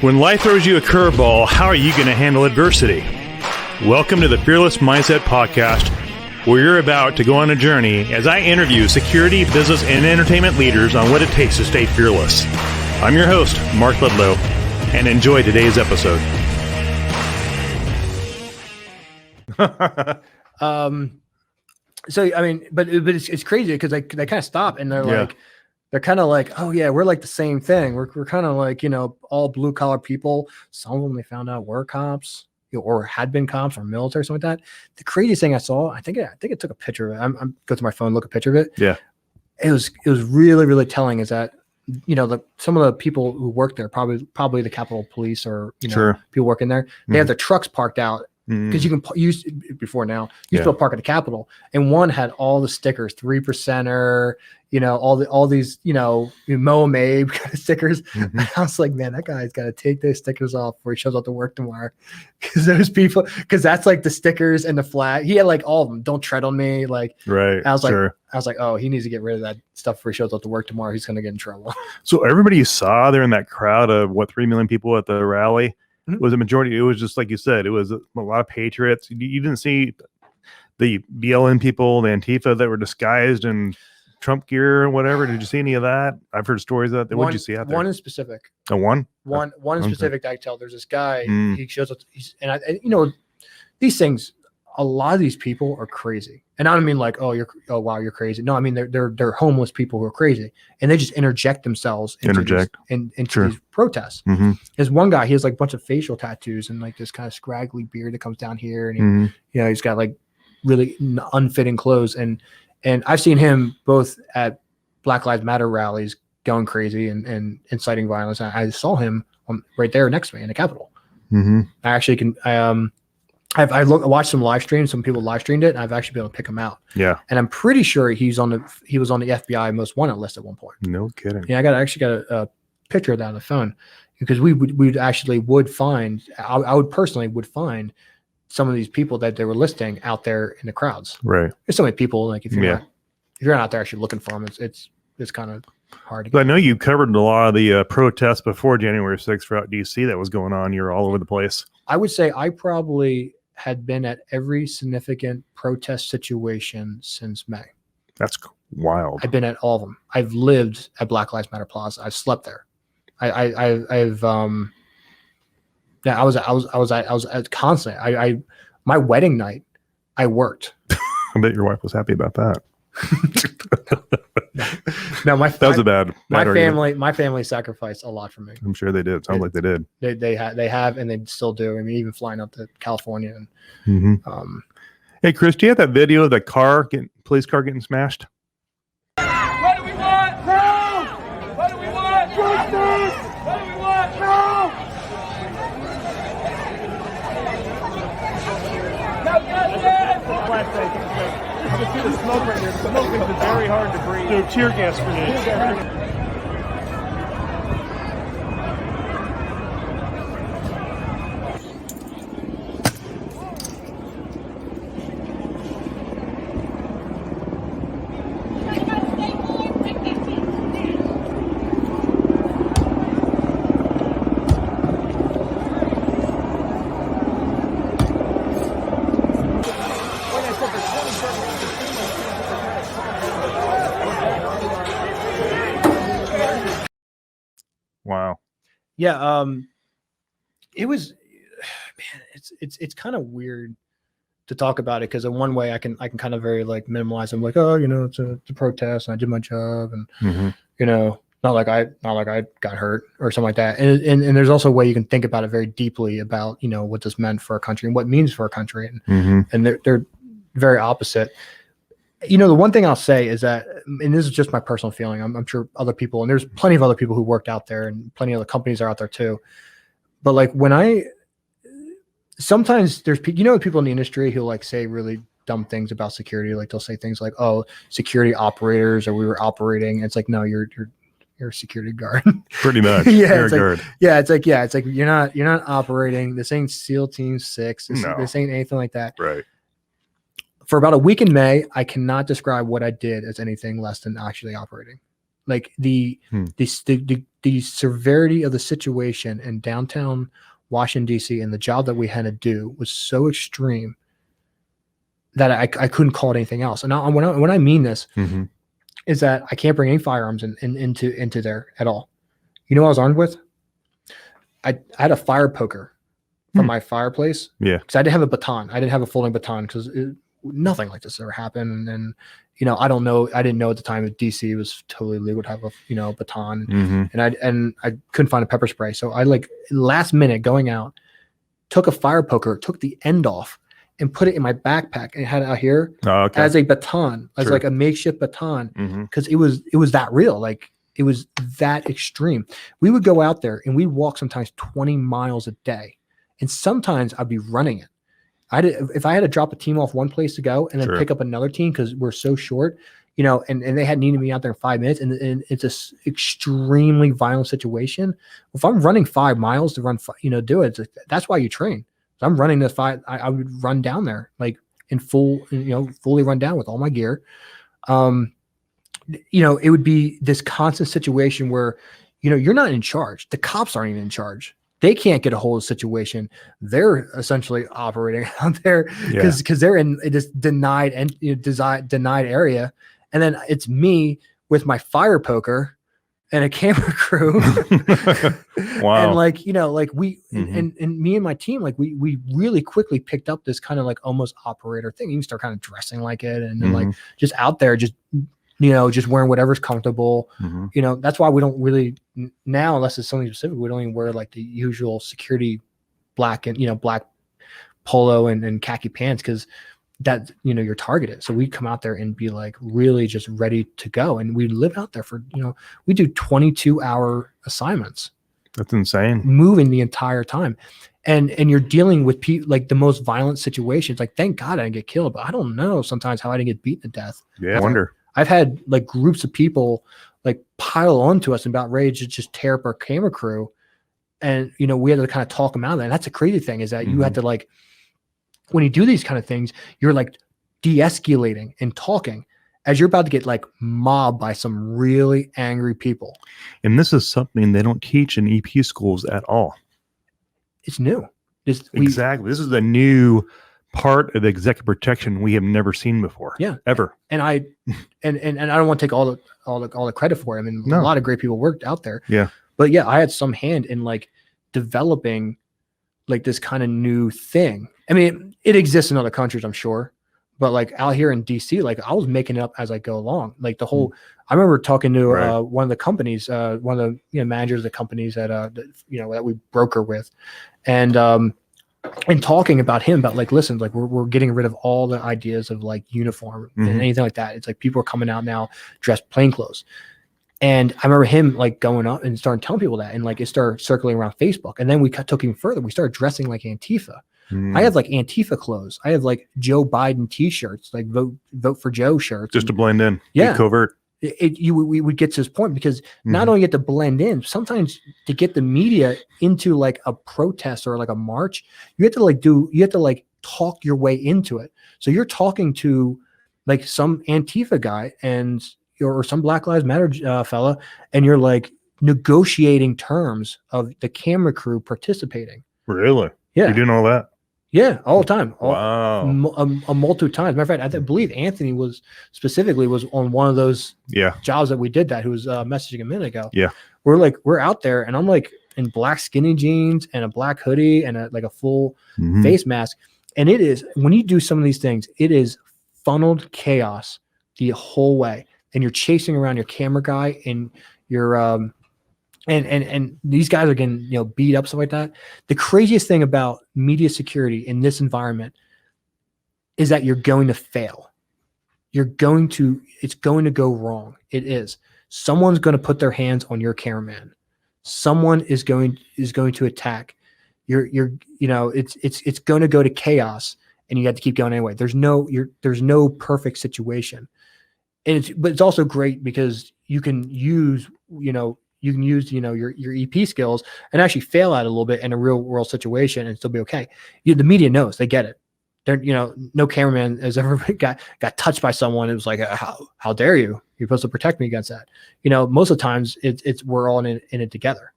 When life throws you a curveball, how are you going to handle adversity? Welcome to the Fearless Mindset Podcast, where you're about to go on a journey as I interview security, business, and entertainment leaders on what it takes to stay fearless. I'm your host, Mark Ledlow, and enjoy today's episode. So I mean, but it's crazy because they kind of stop and they're kind of like, oh yeah, we're like the same thing. We're kind of like, all blue collar people. Some of them they found out were cops, or had been cops or military, something like that. The craziest thing I saw, I think it took a picture of it. I'm go to my phone, look a picture of it. Yeah, it was really, really telling. Is that some of the people who work there, probably the Capitol Police or people working there, they have their trucks parked out. Because you can use before now, you still park at the Capitol, and one had all the stickers, 3%er, all these, Moe kind of stickers. And I was like, man, that guy's got to take those stickers off before he shows up to work tomorrow. Because those people, because that's like the stickers and the flag. He had like all of them. Don't tread on me. Like, right. I was like, oh, he needs to get rid of that stuff before he shows up to work tomorrow. He's going to get in trouble. So everybody you saw there in that crowd of 3 million people at the rally was a majority. It was just like you said, it was a lot of patriots. You didn't see the BLM people, the Antifa that were disguised in Trump gear or whatever. Did you see any of that? I've heard stories of that. What did you see out there? One in specific. Oh, one in specific that I tell. There's this guy. He shows up. These things. A lot of these people are crazy, and I don't mean like, oh wow, you're crazy. No, I mean they're homeless people who are crazy, and they just interject themselves into these protests. There's one guy, he has like a bunch of facial tattoos and like this kind of scraggly beard that comes down here, and he's got like really unfitting clothes, and I've seen him both at Black Lives Matter rallies going crazy and inciting violence. I saw him right there next to me in the Capitol. I actually I watched some live streams. Some people live streamed it, and I've actually been able to pick him out. Yeah, and I'm pretty sure he was on the FBI most wanted list at one point. No kidding. Yeah, I actually got a picture of that on the phone, because we would find. I would personally find some of these people that they were listing out there in the crowds. Right. There's so many people. Like if you're not out there actually looking for them, it's kind of hard to get. But I know you covered a lot of the protests before January 6th throughout DC that was going on. You're all over the place. I would say I probably had been at every significant protest situation since May. That's wild. I've been at all of them. I've lived at Black Lives Matter Plaza. I've slept there. I was constantly. My wedding night, I worked. I bet your wife was happy about that. No, that was a bad family. My family sacrificed a lot for me. I'm sure they did. Sounds like they did. They have, and they still do. I mean, even flying up to California. And, hey, Chris, do you have that video of the police car getting smashed? What do we want? No! What do we want? Justice! What do we want? No! No justice! You can see the smoke right there. The smoke makes it very hard to breathe. No tear gas grenades. Wow. Yeah. It was, man, it's kind of weird to talk about it, because in one way I can kind of very like minimize. I'm like, oh, it's a protest and I did my job, and not like I got hurt or something like that. And there's also a way you can think about it very deeply about what this meant for a country and what it means for a country, and they're very opposite. The one thing I'll say is that, and this is just my personal feeling, I'm sure other people, and there's plenty of other people who worked out there, and plenty of other companies are out there too. But like sometimes there's people in the industry who like say really dumb things about security. Like they'll say things like, "Oh, security operators," or "we were operating." And it's like, no, you're a security guard. Pretty much. It's like you're not operating. This ain't SEAL Team 6. This ain't anything like that. Right. For about a week in May, I cannot describe what I did as anything less than actually operating. Like the severity of the situation in downtown Washington, D.C. and the job that we had to do was so extreme that I couldn't call it anything else. And when I mean this is that I can't bring any firearms into there at all. You know what I was armed with? I had a fire poker from my fireplace. Yeah. Because I didn't have a baton. I didn't have a folding baton because nothing like this ever happened. And you know, I didn't know at the time that DC was totally legal to have a baton. And I couldn't find a pepper spray. So I like last minute going out, took a fire poker, took the end off and put it in my backpack and had it out here as a baton, as like a makeshift baton. Because it was that real. Like it was that extreme. We would go out there and we'd walk sometimes 20 miles a day. And sometimes I'd be running it. If I had to drop a team off one place to go and then pick up another team because we're so short, you know, and they had needed me out there in 5 minutes, and it's a extremely violent situation. If I'm running 5 miles to run, do it. That's why you train. If I'm running this 5, I would run down there like in fully run down with all my gear. You know, it would be this constant situation where, you know, you're not in charge. The cops aren't even in charge. They can't get a hold of the situation. They're essentially operating out there because they're in this denied area. And then it's me with my fire poker and a camera crew. Wow. And like, you know, like we, and me and my team, like we really quickly picked up this kind of like almost operator thing. You can start kind of dressing like it and then like just out there, just, you know, just wearing whatever's comfortable. You know, that's why we don't really now, unless it's something specific, we don't even wear like the usual security black polo and khaki pants because that, you know, you're targeted. So we come out there and be like really just ready to go. And we live out there for, you know, we do 22-hour assignments. That's insane. Moving the entire time. And you're dealing with like the most violent situations. Like, thank God I didn't get killed, but I don't know sometimes how I didn't get beaten to death. Yeah. I wonder. I've had like groups of people like pile onto us and about ready to just tear up our camera crew. And, you know, we had to kind of talk them out of that. And that's the crazy thing is that you have to like, when you do these kind of things, you're like de-escalating and talking as you're about to get like mobbed by some really angry people. And this is something they don't teach in EP schools at all. It's new. Exactly. This is a new part of executive protection we have never seen before. Yeah, ever. And I don't want to take all the credit for it. I mean, a lot of great people worked out there. Yeah, but yeah, I had some hand in like developing like this kind of new thing. I mean, it exists in other countries, I'm sure, but like out here in DC, like I was making it up as I go along. Like the whole, I remember talking to one of the companies, one of the managers of the companies that we broker with, and talking about him about like, listen, like we're getting rid of all the ideas of like uniform and anything like that. It's like people are coming out now dressed plain clothes. And I remember him like going up and starting telling people that, and like it started circulating around Facebook. And then we took him further. We started dressing like Antifa. I have like Antifa clothes. I have like Joe Biden T-shirts, like vote for Joe shirts, just to blend in. Yeah, covert. We would get to this point because not only get to blend in, sometimes to get the media into like a protest or like a march, you have to talk your way into it. So you're talking to like some Antifa guy or some Black Lives Matter fella, and you're like negotiating terms of the camera crew participating. Really? Yeah. You doing all that? Yeah, all the time. Wow. A multiple times. Matter of fact, I believe Anthony was on one of those jobs that we did that, who was messaging a minute ago. Yeah. We're out there and I'm like in black skinny jeans and a black hoodie and a full face mask. And it is, when you do some of these things, it is funneled chaos the whole way. And you're chasing around your camera guy and you're and these guys are getting, you know, beat up, stuff like that. The craziest thing about media security in this environment is that you're going to fail. It's going to go wrong. It is. Someone's going to put their hands on your cameraman. Someone is going to attack. It's going to go to chaos, and you have to keep going anyway. There's no perfect situation, but it's also great because you can use your EP skills and actually fail at it a little bit in a real world situation and still be okay. The media knows, they get it. there, no cameraman has ever got touched by someone. It was like, how dare you? You're supposed to protect me against that. Most of the times it's we're all in it together.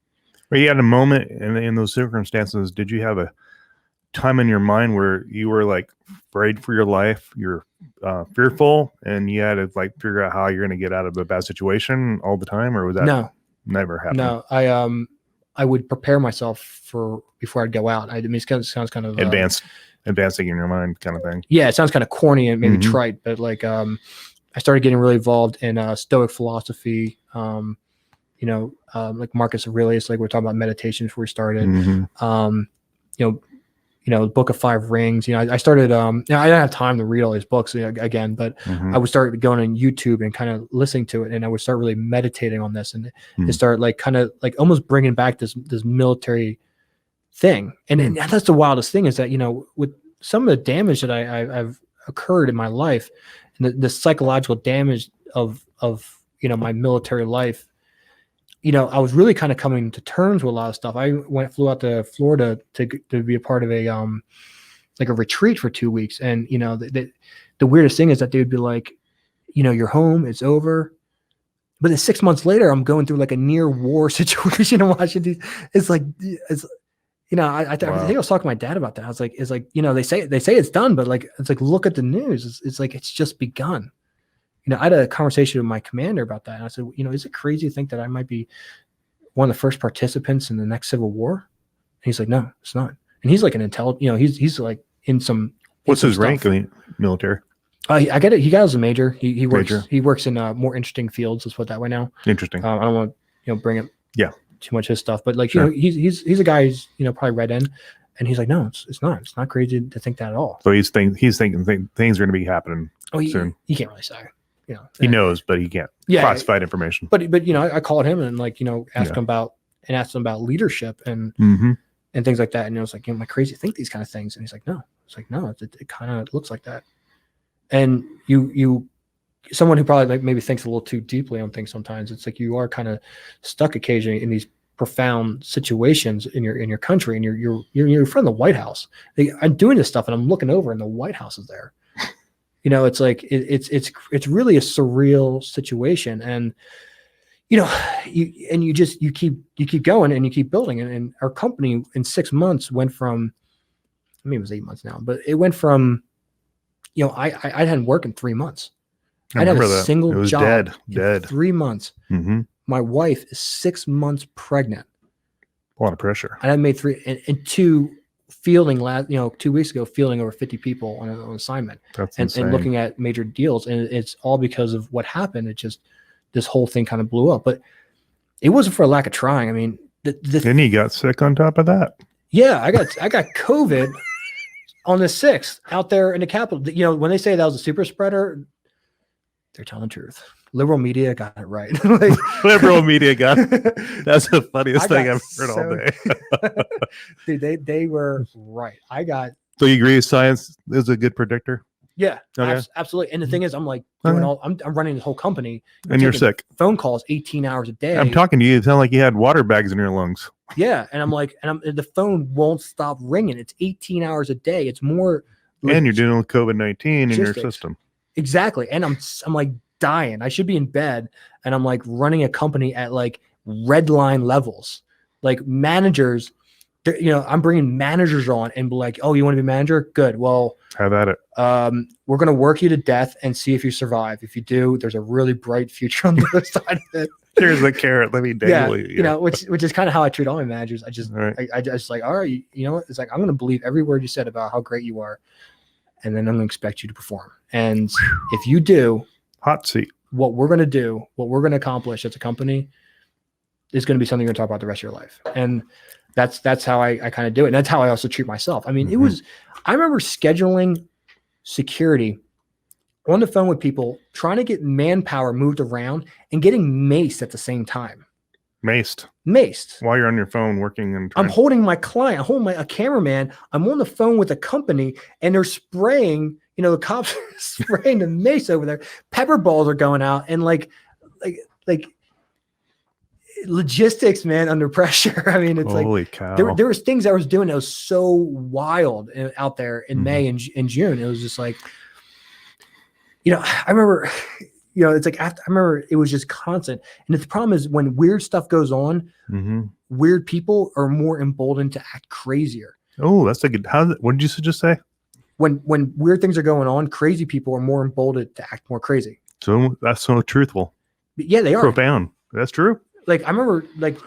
But you had a moment in those circumstances. Did you have a time in your mind where you were like afraid for your life? You're fearful, and you had to like figure out how you're going to get out of a bad situation all the time, or was that never happened? No, I would prepare myself before I'd go out. I mean, it sounds kind of advancing in your mind kind of thing. Yeah, it sounds kind of corny and maybe trite, but like I started getting really involved in Stoic philosophy. Like Marcus Aurelius, like we're talking about meditation before we started. Book of Five Rings. I started. I didn't have time to read all these books again, but I would start going on YouTube and kind of listening to it, and I would start really meditating on this, and it started like kind of like almost bringing back this military thing. And that's the wildest thing is that with some of the damage that I've occurred in my life, and the psychological damage of my military life. I was really kind of coming to terms with a lot of stuff. I flew out to Florida to be a part of a retreat for 2 weeks. And, the weirdest thing is that they would be like, you're home, it's over. But then 6 months later, I'm going through like a near war situation in Washington. It's like, I think I was talking to my dad about that. I was like, it's like, they say it's done, but like, it's like, look at the news. It's like, it's just begun. I had a conversation with my commander about that. And I said, is it crazy to think that I might be one of the first participants in the next civil war? And he's like, no, it's not. And he's like an he's like in some. What's his rank in the military? I get it. He got as a major. He works in more interesting fields. Let's put it that way now. Interesting. I don't want to bring up too much of his stuff, but like sure. he's a guy who's probably read in, and he's like, no, it's not crazy to think that at all. So he's thinking things are going to be happening soon. He can't really say. He knows, but he can't. Classified information. But I called him and like asked him about leadership and things like that. And I was like, am I crazy to think these kind of things? And he's like, no. It's like, no, it kind of looks like that. And someone who probably like maybe thinks a little too deeply on things sometimes. It's like you are kind of stuck occasionally in these profound situations in your country, and you're in front of the White House. I'm doing this stuff and I'm looking over and the White House is there. It's like it's really a surreal situation, and you keep going and you keep building, and our company in 6 months went from, I mean it was 8 months now, but it went from, I hadn't worked in 3 months. I had a single job in 3 months. My wife is 6 months pregnant. A lot of pressure. And I made and two. Fielding 2 weeks ago, fielding over 50 people on an assignment and looking at major deals. And it's all because of what happened. It just, this whole thing kind of blew up, but it wasn't for a lack of trying. I mean, then he got sick on top of that. Yeah. I got COVID on the 6th out there in the Capitol. When they say that was a super spreader, they're telling the truth. Liberal media got it right. Liberal media got it. That's the funniest thing I've heard all day. Dude, they were right. So you agree science is a good predictor? Yeah, okay. Absolutely. And the thing is, I'm like doing I'm running this whole company. And you're sick. Phone calls 18 hours a day. I'm talking to you. It sounds like you had water bags in your lungs. Yeah. And I'm like, the phone won't stop ringing. It's 18 hours a day. It's more. And you're dealing with COVID-19 in your system. Exactly. And I'm like dying. I should be in bed, and I'm like running a company at like red line levels, like managers. I'm bringing managers on and be like, oh, you want to be manager? Good. Well, have at it. We're going to work you to death and see if you survive. If you do, there's a really bright future on the other side of it. Here's a carrot. Let me dangle you. Which is kind of how I treat all my managers. I just like, all right, it's like, I'm going to believe every word you said about how great you are. And then I'm going to expect you to perform. And if you do, hot seat. What we're going to do, what we're going to accomplish as a company is going to be something you're going to talk about the rest of your life. And that's how I kind of do it. And that's how I also treat myself. I mean, I remember scheduling security on the phone with people, trying to get manpower moved around and getting maced at the same time. Maced. While you're on your phone working and I'm holding my client, I'm holding a cameraman. I'm on the phone with a company and they're spraying, the cops are spraying the mace over there. Pepper balls are going out, and like logistics, man, under pressure. I mean, it's Holy like cow. there was things I was doing that was so wild out there in May and June. It was just like, I remember, it's like I remember it was just constant. And the problem is when weird stuff goes on, weird people are more emboldened to act crazier. Oh, that's a good. What did you just say? When weird things are going on, crazy people are more emboldened to act more crazy. So that's so truthful. But yeah, they are profound. That's true. Like I remember, like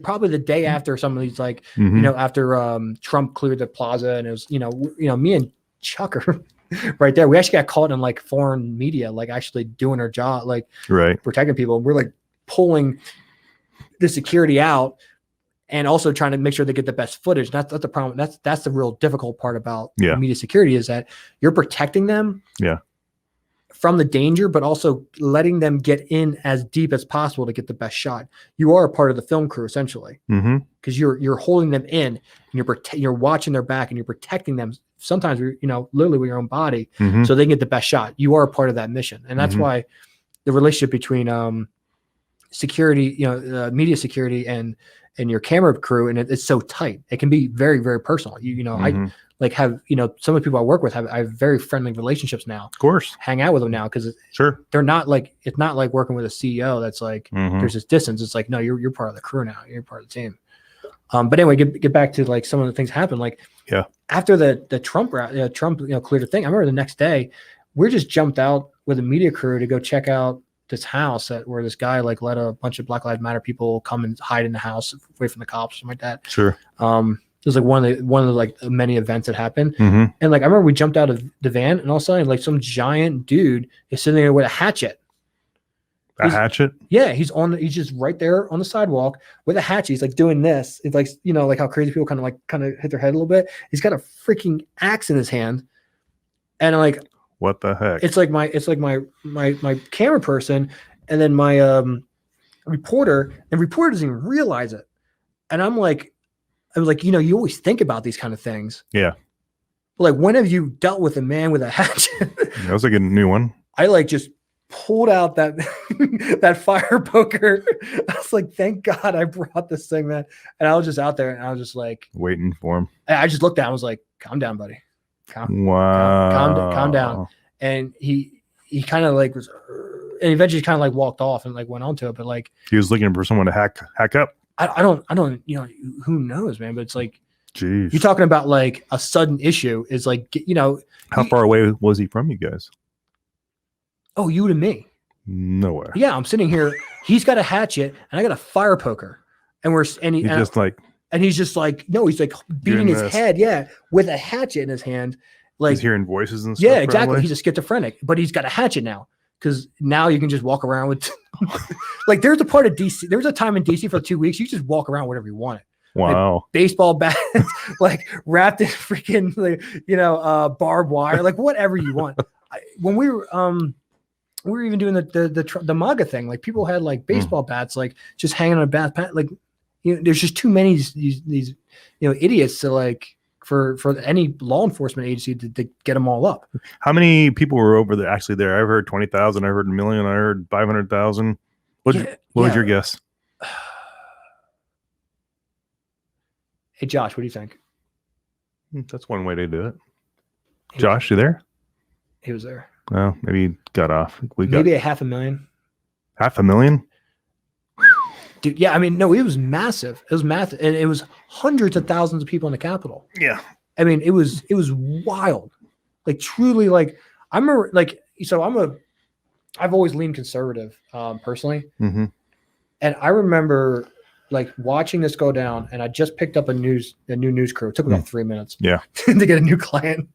probably the day after some of these, like after Trump cleared the plaza, and it was me and Chuck are right there. We actually got caught in like foreign media, like actually doing our job, like protecting people. And we're like pulling the security out. And also trying to make sure they get the best footage. That's the problem. That's the real difficult part about media security, is that you're protecting them from the danger, but also letting them get in as deep as possible to get the best shot. You are a part of the film crew essentially, because you're holding them in, and you're watching their back, and you're protecting them. Sometimes literally with your own body, so they can get the best shot. You are a part of that mission, and that's why the relationship between security, media security, and your camera crew, and it's so tight. It can be very, very personal. I like have, some of the people I work with I have very friendly relationships now. Of course. Hang out with them now because they're not like, it's not like working with a CEO that's like, there's this distance. It's like, no, you're part of the crew now. You're part of the team. But anyway, get back to like some of the things happen. Like after the Trump cleared the thing, I remember the next day we just jumped out with a media crew to go check out this house where this guy like let a bunch of Black Lives Matter people come and hide in the house away from the cops, something like that. Sure. It was like one of the like many events that happened. And like I remember we jumped out of the van, and all of a sudden like some giant dude is sitting there with a hatchet. A hatchet? Yeah, he's just right there on the sidewalk with a hatchet. He's like doing this. It's like like how crazy people kind of hit their head a little bit. He's got a freaking axe in his hand, and like, what the heck? It's like my camera person, and then my reporter, and reporter doesn't even realize it. And I was like, you always think about these kind of things. Yeah. Like, when have you dealt with a man with a hatchet? That was like a new one. I like just pulled out that that fire poker. I was like, thank God I brought this thing, man. And I was just out there, and I was just like waiting for him. I just looked at him. I was like, calm down, buddy. Calm down. And he kind of like was, and eventually kind of like walked off and like went on to it. But like, he was looking for someone to hack up. I don't, who knows, man, but it's like, geez, you're talking about like a sudden issue is like, how far away was he from you guys? Oh, you and me. Nowhere. Yeah. I'm sitting here. He's got a hatchet and I got a fire poker, and he's just like, no, he's like beating his head. Yeah. With a hatchet in his hand. Like, he's hearing voices and stuff. Yeah, exactly. Probably. He's a schizophrenic, but he's got a hatchet now. Because now you can just walk around with, like, there's a part of DC. There was a time in DC for 2 weeks. You just walk around whatever you wanted. Wow. Like baseball bats, like wrapped in freaking, like, barbed wire, like whatever you want. When we were even doing the MAGA thing, like people had like baseball bats, like just hanging on a bat, like, there's just too many these idiots to like, for any law enforcement agency to get them all up. How many people were over there actually there? I've heard 20,000. I heard 1 million. I heard 500,000. What was your guess? Hey, Josh, what do you think? That's one way to do it. Josh, you there? He was there. Well, maybe he got off. Maybe 500,000. 500,000? Dude, yeah, I mean, no, it was massive. It was massive, and it was hundreds of thousands of people in the Capitol. Yeah, I mean, it was wild, like truly. Like I remember, like, so I've always leaned conservative, personally, and I remember like watching this go down, and I just picked up a new news crew. It took about 3 minutes, to get a new client,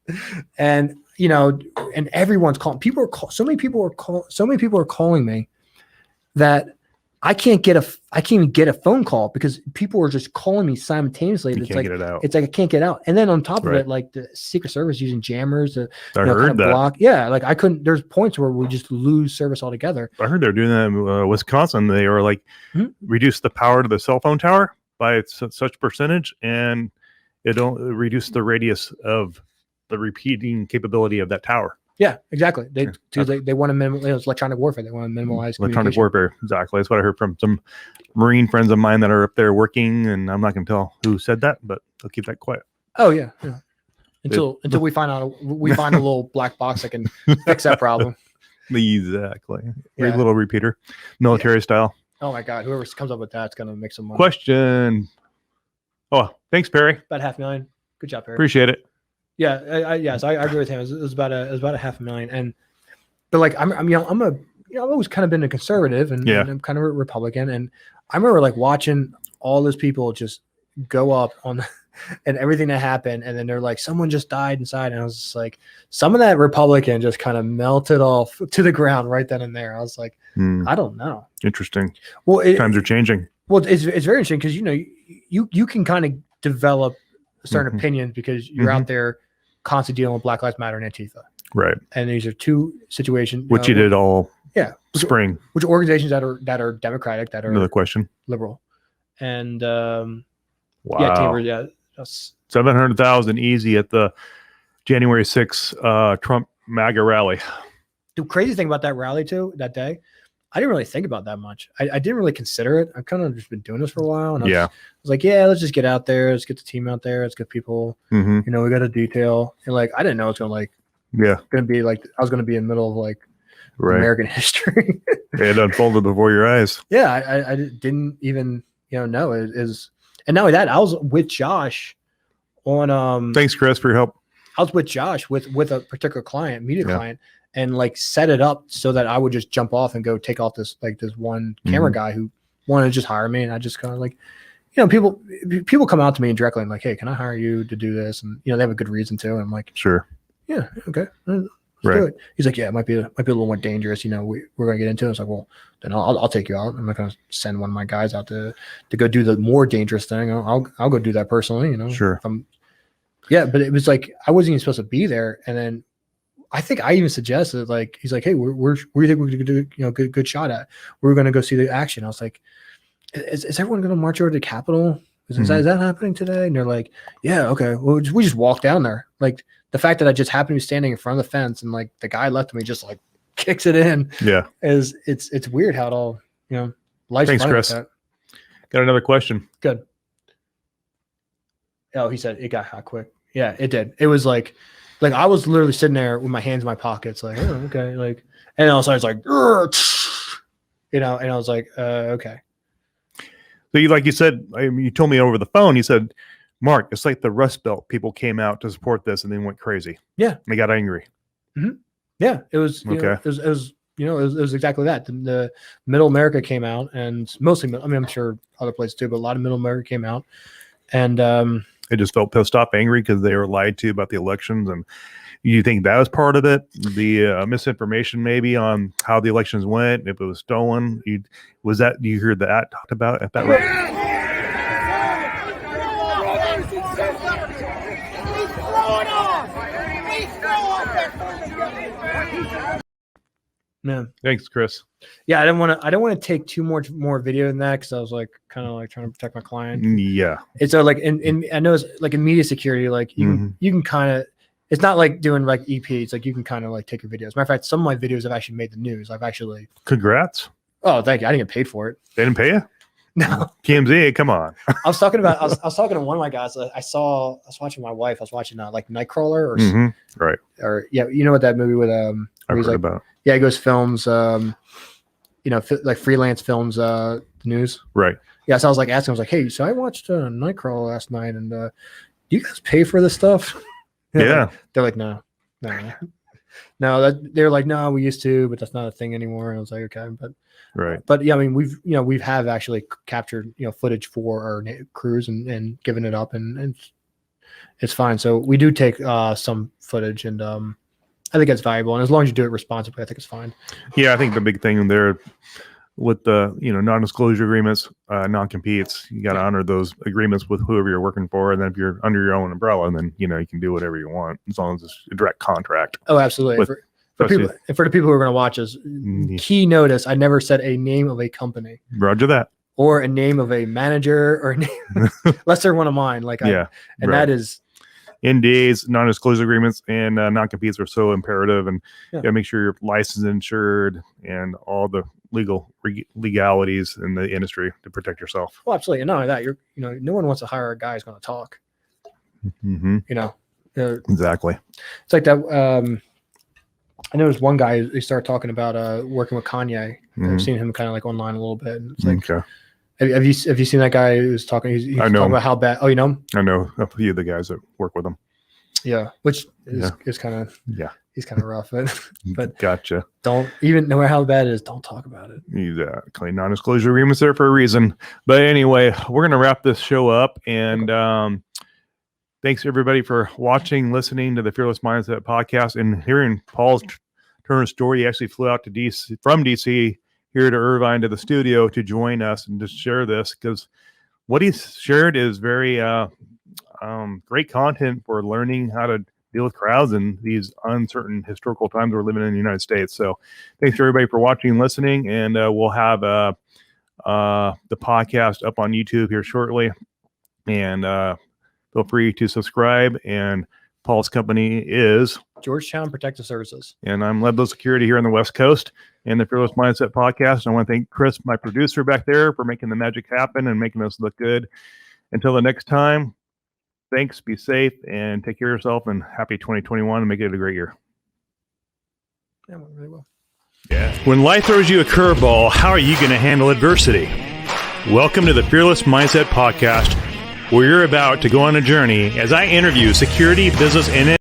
and and everyone's calling. So many people are calling me that I can't even get a phone call because people are just calling me simultaneously. It's like, get it out. It's like I can't get out. And then on top of it, like the Secret Service using jammers to heard that. Block. Yeah, like I couldn't. There's points where we just lose service altogether. I heard they're doing that in Wisconsin. They were like reduce the power to the cell phone tower by such percentage, and it'll reduce the radius of the repeating capability of that tower. Yeah, exactly. They want to minimize electronic warfare. They want to minimize electronic warfare. Exactly. That's what I heard from some Marine friends of mine that are up there working, and I'm not going to tell who said that, but they'll keep that quiet. Oh yeah. Until we find a little black box that can fix that problem. Exactly. Little repeater, military style. Oh my God! Whoever comes up with that's going to make some money. Question. Oh, thanks, Perry. About $500,000. Good job, Perry. Appreciate it. Yeah, yes, I agree with him. It was about $500,000, but like I'm I've always kind of been a conservative and I'm kind of a Republican, and I remember like watching all those people just go up on and everything that happened, and then they're like, someone just died inside, and I was just like, some of that Republican just kind of melted off to the ground right then and there. I was like, I don't know. Interesting. Well, times are changing. Well, it's very interesting because you can kind of develop certain opinions because you're out there constantly dealing with Black Lives Matter and Antifa. Right. And these are two situations. Which you did all spring. Which organizations that are Democratic, that are another question. Liberal. And wow. Yeah. 700,000 easy at the January 6th Trump MAGA rally. The crazy thing about that rally too, that day, I didn't really think about that much. I didn't really consider it. I've kind of just been doing this for a while. And I was like, let's just get out there. Let's get the team out there. Let's get people, we got a detail. And like, I didn't know it's going to be like, I was going to be in the middle of like American history. It unfolded before your eyes. Yeah. I didn't even, know it is. And not only that, I was with Josh on, thanks Chris for your help. I was with Josh with a particular client, media client, and like set it up so that I would just jump off and go take off this one camera guy who wanted to just hire me. And I just kind of like, people come out to me directly and like, hey, can I hire you to do this? And, they have a good reason to. And I'm like, sure. Yeah. Okay. Let's do it. He's like, yeah, it might be a little more dangerous. We're going to get into it. I was like, well, then I'll take you out. I'm not going to send one of my guys out to go do the more dangerous thing. I'll go do that personally, Sure. But it was like, I wasn't even supposed to be there. And then I think I even suggested, like, he's like, hey, where do you think we're going to do, good shot at? We're going to go see the action. I was like, is everyone going to march over to the Capitol? Is that happening today? And they're like, yeah, okay. Well, we just walked down there. Like the fact that I just happened to be standing in front of the fence and like the guy left me just like kicks it in. Yeah. It's weird how it all, life's Thanks, Chris. Like Got another question. Good. Oh, he said it got hot quick. Yeah, it did. It was like I was literally sitting there with my hands in my pockets, like, oh, okay, like, and all of a sudden it's like, and I was like, okay. So you said, you told me over the phone, you said, Mark, it's like the Rust Belt people came out to support this and then went crazy. Yeah, they got angry. Mm-hmm. Yeah, it was okay. It was exactly that. The Middle America came out, and mostly, I'm sure other places too, but a lot of Middle America came out, and they just felt pissed off, angry because they were lied to about the elections. And you think that was part of it? The misinformation maybe on how the elections went, if it was stolen. Do you hear that talked about at that rally? Yeah. Thanks, Chris. Yeah, I don't want to take too much more video than that because I was like kind of like trying to protect my client. Yeah. It's so like in I know it's like in media security, like you can kind of, it's not like doing like EP. It's like you can kind of like take your videos. Matter of fact, some of my videos have actually made the news. I've actually. Congrats. Oh, thank you. I didn't get paid for it. They didn't pay you? No. TMZ, come on. I was talking to one of my guys. I was watching my wife. I was watching like Nightcrawler right. Or yeah, you know what that movie with I've heard about. Yeah, he goes films like freelance films the news. Right. Yeah, so I was like asking, I was like, hey, so I watched Nightcrawler last night, and do you guys pay for this stuff? Yeah. They're like, no. They're like, no, we used to, but that's not a thing anymore. And I was like, okay, but yeah, I mean, we've actually captured footage for our crews and given it up, and it's fine. So we do take some footage, and I think it's valuable, and as long as you do it responsibly, I think it's fine. Yeah, I think the big thing there with the non-disclosure agreements, non-competes, you got to honor those agreements with whoever you're working for, and then if you're under your own umbrella, then you can do whatever you want as long as it's a direct contract. Oh, absolutely. For the people who are going to watch us, key notice: I never said a name of a company. Roger that. Or a name of a manager, or a name, unless they're one of mine. That is. NDAs, non-disclosure agreements, and non-competes are so imperative, and Yeah. you gotta make sure you're licensed, insured, and all the legalities in the industry to protect yourself. Well, absolutely. And not only that, no one wants to hire a guy who's going to talk. Mm-hmm. Exactly. It's like that. I know there's one guy who started talking about working with Kanye. Mhm. I've seen him kind of like online a little bit. And it's like, Okay. have you seen that guy who's talking? He's I know talking him. about how bad. Oh, you know him? I know a few of the guys that work with them. Yeah, which is kind of he's kind of rough, but Gotcha. don't even no matter how bad it is, don't talk about it. Exactly. Non-disclosure agreements there for a reason. But anyway, we're gonna wrap this show up, and thanks everybody for watching, listening to the Fearless Mindset podcast, and hearing Paul's Turner story. He actually flew out to DC from DC here to Irvine to the studio to join us and to share this, because what he's shared is very great content for learning how to deal with crowds in these uncertain historical times we're living in the United States. So thanks to everybody for watching and listening, and we'll have the podcast up on YouTube here shortly, and feel free to subscribe. And Paul's company is Georgetown Protective Services, and I'm Ledlow Security here on the West Coast, and the Fearless Mindset podcast. And I want to thank Chris, my producer back there, for making the magic happen and making us look good. Until the next time, thanks, be safe, and take care of yourself, and happy 2021, and make it a great year. yeah, went really well. Yeah. When life throws you a curveball, how are you going to handle adversity? Welcome to the Fearless Mindset podcast, where you're about to go on a journey as I interview security, business, and